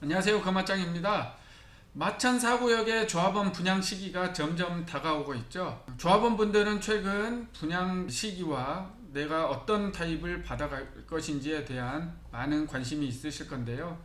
안녕하세요, 거마짱입니다. 마천 4구역의 조합원 분양 시기가 점점 다가오고 있죠. 조합원 분들은 최근 분양 시기와 내가 어떤 타입을 받아갈 것인지에 대한 많은 관심이 있으실 건데요.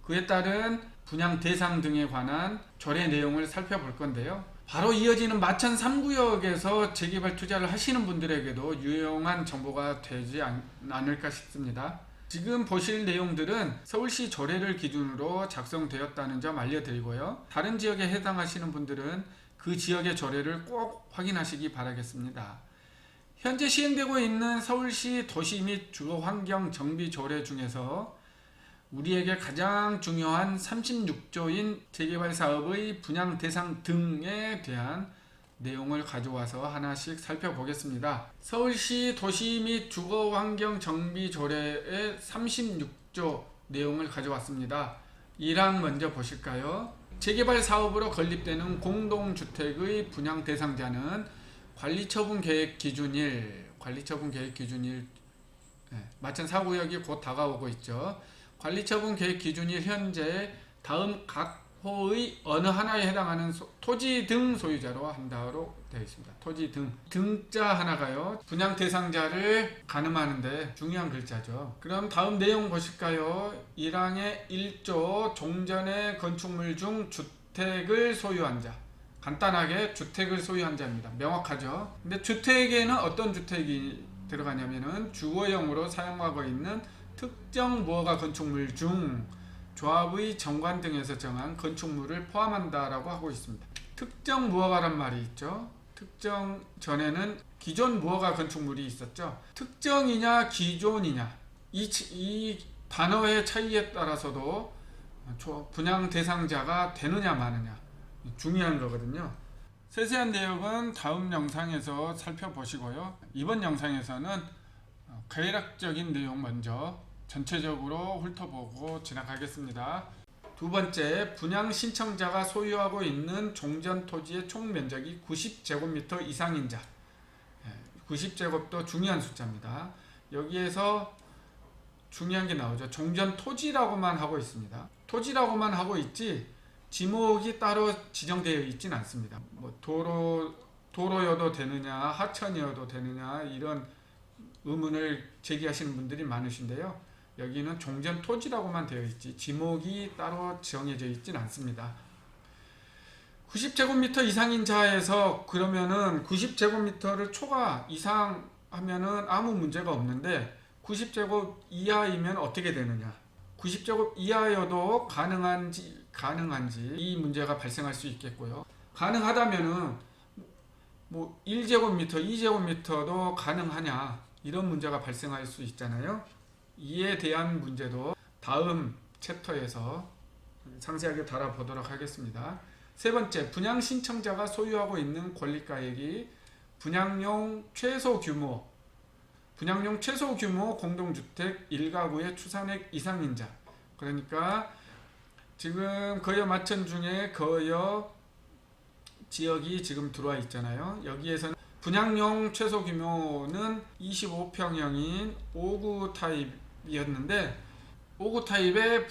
그에 따른 분양 대상 등에 관한 조례 내용을 살펴볼 건데요. 바로 이어지는 마천 3구역에서 재개발 투자를 하시는 분들에게도 유용한 정보가 되지 않을까 싶습니다. 지금 보실 내용들은 서울시 조례를 기준으로 작성되었다는 점 알려드리고요. 다른 지역에 해당하시는 분들은 그 지역의 조례를 꼭 확인하시기 바라겠습니다. 현재 시행되고 있는 서울시 도시 및 주거환경 정비 조례 중에서 우리에게 가장 중요한 36조인 재개발 사업의 분양 대상 등에 대한 내용을 가져와서 하나씩 살펴보겠습니다. 서울시 도시 및 주거환경 정비 조례의 36조 내용을 가져왔습니다. 1항 먼저 보실까요? 재개발 사업으로 건립되는 공동주택의 분양 대상자는 관리처분 계획 기준일, 마천 4구역이 곧 다가오고 있죠. 관리처분 계획 기준일 현재 다음 각 호의 어느 하나에 해당하는 토지 등 소유자로 한다로 되어 있습니다. 토지 등. 등자 하나가요. 분양 대상자를 가늠하는데 중요한 글자죠. 그럼 다음 내용 보실까요? 1항의 1조 종전의 건축물 중 주택을 소유한 자. 간단하게 주택을 소유한 자입니다. 명확하죠. 근데 주택에는 어떤 주택이 들어가냐면은 주거용으로 사용하고 있는 특정 무허가 건축물 중 조합의 정관 등에서 정한 건축물을 포함한다라고 하고 있습니다. 특정 무허가란 말이 있죠. 특정 전에는 기존 무허가 건축물이 있었죠. 특정이냐 기존이냐 이 단어의 차이에 따라서도 분양 대상자가 되느냐 마느냐 중요한 거거든요. 세세한 내용은 다음 영상에서 살펴보시고요. 이번 영상에서는 개략적인 내용 먼저 전체적으로 훑어보고 지나가겠습니다. 두 번째, 분양 신청자가 소유하고 있는 종전 토지의 총 면적이 90제곱미터 이상인 자. 90제곱도 중요한 숫자입니다. 여기에서 중요한 게 나오죠. 종전 토지라고만 하고 있습니다. 토지라고만 하고 있지 지목이 따로 지정되어 있지는 않습니다. 뭐 도로여도 되느냐, 하천이어도 되느냐 이런 의문을 제기하시는 분들이 많으신데요. 여기는 종전 토지라고만 되어 있지 지목이 따로 정해져 있지는 않습니다. 90제곱미터 이상인 자에서 그러면은 90제곱미터를 초과 이상 하면은 아무 문제가 없는데 90제곱 이하이면 어떻게 되느냐? 90제곱 이하여도 가능한지 이 문제가 발생할 수 있겠고요. 가능하다면은 뭐 1제곱미터, 2제곱미터도 가능하냐? 이런 문제가 발생할 수 있잖아요. 이에 대한 문제도 다음 챕터에서 상세하게 다뤄보도록 하겠습니다. 세 번째, 분양 신청자가 소유하고 있는 권리가액이 분양용 최소 규모 공동주택 1가구의 추산액 이상인 자. 그러니까 지금 거여 마천 중에 거여 지역이 지금 들어와 있잖아요. 여기에서는 분양용 최소 규모는 25평형인 5구 타입이었는데 5구 타입의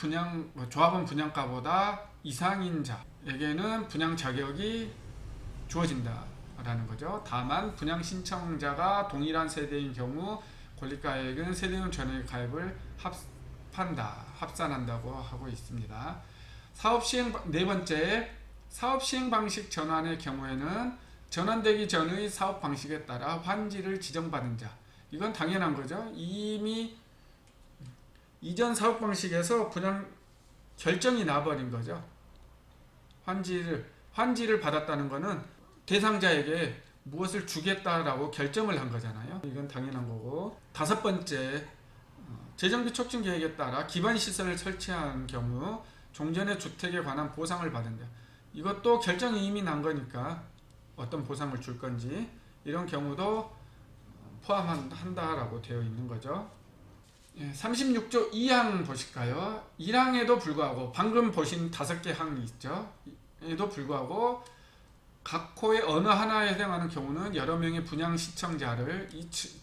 조합원 분양가보다 이상인 자에게는 분양 자격이 주어진다라는 거죠. 다만 분양 신청자가 동일한 세대인 경우 권리가액은 세대용 전액 가입을 합산한다고 하고 있습니다. 네 번째, 사업 시행 방식 전환의 경우에는 전환되기 전의 사업 방식에 따라 환지를 지정받은 자. 이건 당연한 거죠. 이미 이전 사업 방식에서 분양 결정이 나버린 거죠. 환지를 받았다는 거는 대상자에게 무엇을 주겠다라고 결정을 한 거잖아요. 이건 당연한 거고. 다섯 번째, 재정비 촉진 계획에 따라 기반 시설을 설치한 경우 종전의 주택에 관한 보상을 받은 자. 이것도 결정이 이미 난 거니까 어떤 보상을 줄 건지 이런 경우도 포함한다라고 되어 있는 거죠. 36조 2항 보실까요? 1항에도 불구하고 방금 보신 5개 항이 있죠. 에도 불구하고 각 호의 어느 하나에 해당하는 경우는 여러 명의 분양 시청자를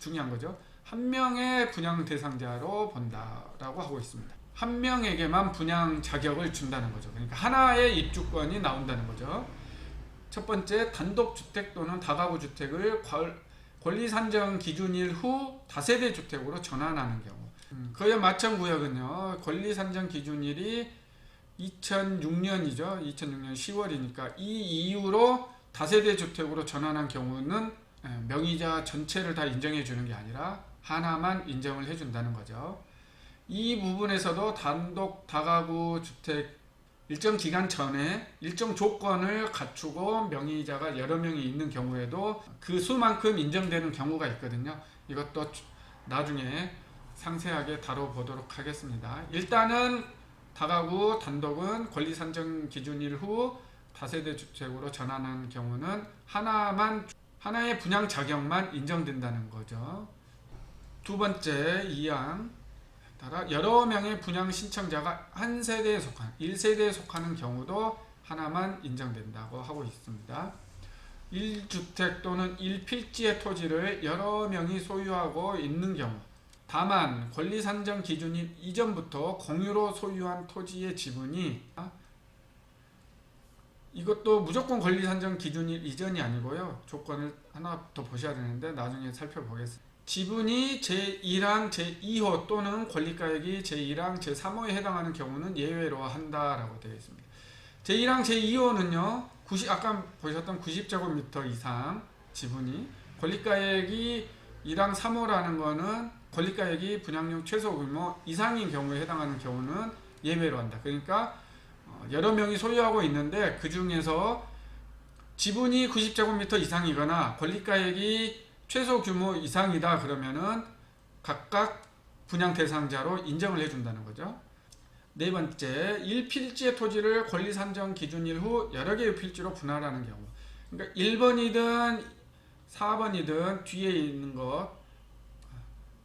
중요한 거죠. 한 명의 분양 대상자로 본다라고 하고 있습니다. 한 명에게만 분양 자격을 준다는 거죠. 그러니까 하나의 입주권이 나온다는 거죠. 첫 번째, 단독주택 또는 다가구 주택을 권리 산정 기준일 후 다세대 주택으로 전환하는 경우. 그에 맞천 구역은요, 권리 산정 기준일이 2006년이죠. 2006년 10월이니까 이 이후로 다세대 주택으로 전환한 경우는 명의자 전체를 다 인정해 주는 게 아니라 하나만 인정을 해 준다는 거죠. 이 부분에서도 단독 다가구 주택 일정 기간 전에 일정 조건을 갖추고 명의자가 여러 명이 있는 경우에도 그 수만큼 인정되는 경우가 있거든요. 이것도 나중에 상세하게 다뤄보도록 하겠습니다. 일단은 다가구 단독은 권리 산정 기준일 후 다세대 주택으로 전환한 경우는 하나의 분양 자격만 인정된다는 거죠. 두 번째, 2항 따라 여러 명의 분양 신청자가 한 세대에 속한 1세대에 속하는 경우도 하나만 인정된다고 하고 있습니다. 1주택 또는 1필지의 토지를 여러 명이 소유하고 있는 경우, 다만 권리 산정 기준일 이전부터 공유로 소유한 토지의 지분이, 이것도 무조건 권리 산정 기준일 이전이 아니고요. 조건을 하나 더 보셔야 되는데 나중에 살펴보겠습니다. 지분이 제1항 제2호 또는 권리가액이 제1항 제3호에 해당하는 경우는 예외로 한다라고 되어 있습니다. 제1항 제2호는요, 아까 보셨던 90제곱미터 이상 지분이, 권리가액이 1항 3호라는 거는 권리가액이 분양용 최소 규모 이상인 경우에 해당하는 경우는 예외로 한다. 그러니까 여러 명이 소유하고 있는데 그 중에서 지분이 90제곱미터 이상이거나 권리가액이 최소 규모 이상이다 그러면은 각각 분양 대상자로 인정을 해준다는 거죠. 네 번째, 1필지의 토지를 권리 산정 기준일 후 여러 개의 필지로 분할하는 경우. 그러니까 1번이든 4번이든 뒤에 있는 것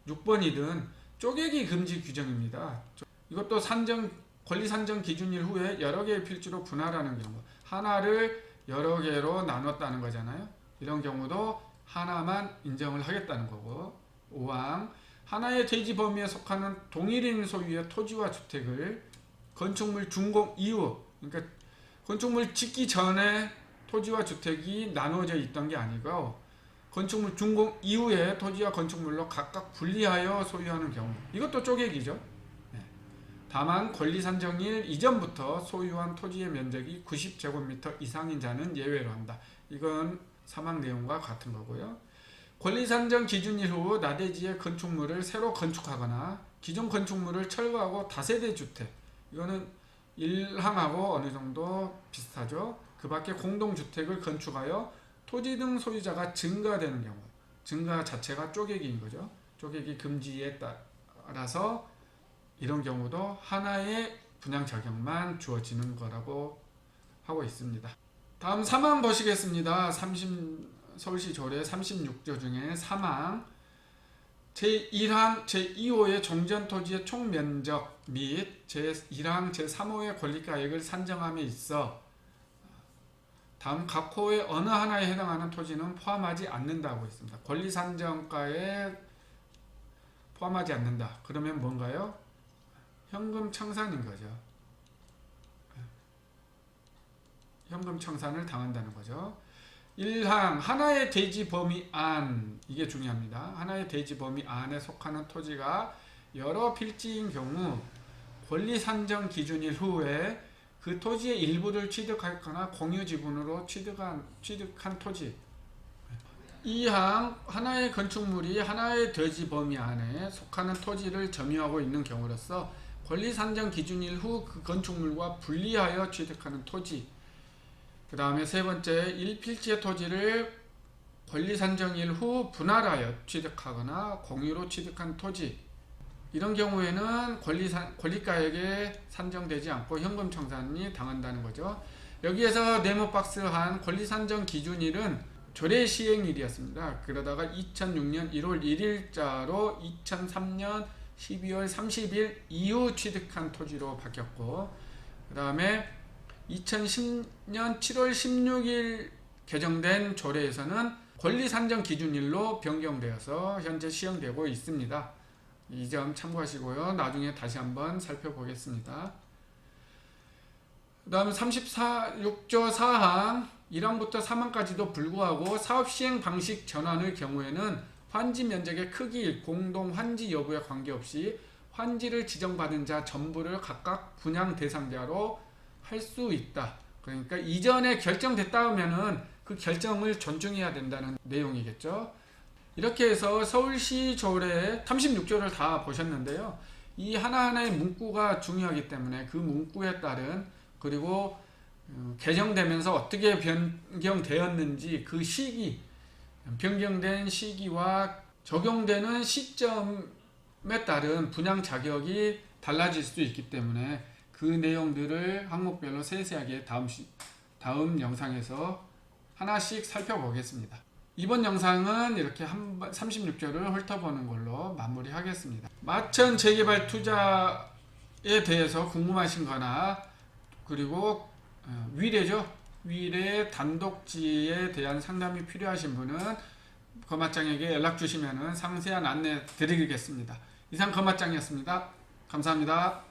6번이든 쪼개기 금지 규정입니다. 이것도 권리 산정 기준일 후에 여러 개의 필지로 분할하는 경우, 하나를 여러 개로 나눴다는 거잖아요. 이런 경우도 하나만 인정을 하겠다는 거고. 5항, 하나의 대지 범위에 속하는 동일인 소유의 토지와 주택을 건축물 준공 이후, 그러니까 건축물 짓기 전에 토지와 주택이 나누어져 있던 게 아니고 건축물 준공 이후에 토지와 건축물로 각각 분리하여 소유하는 경우, 이것도 쪼개기죠. 다만 권리 산정일 이전부터 소유한 토지의 면적이 90제곱미터 이상인 자는 예외로 한다. 이건 사망 내용과 같은 거고요. 권리 산정 기준일 후 나대지의 건축물을 새로 건축하거나 기존 건축물을 철거하고 다세대 주택, 이거는 1항하고 어느 정도 비슷하죠. 그 밖에 공동주택을 건축하여 토지 등 소유자가 증가되는 경우, 증가 자체가 쪼개기인 거죠. 쪼개기 금지에 따라서 이런 경우도 하나의 분양 자격만 주어지는 거라고 하고 있습니다. 다음 3항 보시겠습니다. 서울시 조례 36조 중에 3항 제1항 제2호의 종전토지의 총면적 및 제1항 제3호의 권리가액을 산정함에 있어 다음 각 호의 어느 하나에 해당하는 토지는 포함하지 않는다고 있습니다. 권리산정가에 포함하지 않는다. 그러면 뭔가요? 현금 청산인 거죠. 현금 청산을 당한다는 거죠. 1항 하나의 대지 범위 안, 이게 중요합니다. 하나의 대지 범위 안에 속하는 토지가 여러 필지인 경우 권리 산정 기준일 후에 그 토지의 일부를 취득하거나 공유 지분으로 취득한 토지. 2항 하나의 건축물이 하나의 대지 범위 안에 속하는 토지를 점유하고 있는 경우로서 권리 산정 기준일 후 그 건축물과 분리하여 취득하는 토지. 그 다음에 세 번째, 1필지의 토지를 권리 산정일 후 분할하여 취득하거나 공유로 취득한 토지. 이런 경우에는 권리가액에 산정되지 않고 현금 청산이 당한다는 거죠. 여기에서 네모박스한 권리 산정 기준일은 조례 시행일이었습니다. 그러다가 2006년 1월 1일자로 2003년 12월 30일 이후 취득한 토지로 바뀌었고, 그 다음에 2010년 7월 16일 개정된 조례에서는 권리 산정 기준일로 변경되어서 현재 시행되고 있습니다. 이 점 참고하시고요. 나중에 다시 한번 살펴보겠습니다. 그 다음 34.6조 4항 1항부터 3항까지도 불구하고 사업시행 방식 전환의 경우에는 환지 면적의 크기, 공동 환지 여부에 관계없이 환지를 지정받은 자 전부를 각각 분양 대상자로 할 수 있다. 그러니까 이전에 결정됐다 하면은 그 결정을 존중해야 된다는 내용이겠죠. 이렇게 해서 서울시 조례 36조를 다 보셨는데요. 이 하나하나의 문구가 중요하기 때문에 그 문구에 따른, 그리고 개정되면서 어떻게 변경되었는지 그 시기, 변경된 시기와 적용되는 시점에 따른 분양 자격이 달라질 수 있기 때문에 그 내용들을 항목별로 세세하게 다음 영상에서 하나씩 살펴보겠습니다. 이번 영상은 이렇게 36조를 훑어보는 걸로 마무리하겠습니다. 마천 재개발 투자에 대해서 궁금하신 거나, 그리고 위례죠. 위례 단독지에 대한 상담이 필요하신 분은 거맞장에게 연락 주시면 상세한 안내 드리겠습니다. 이상 거맞장이었습니다. 감사합니다.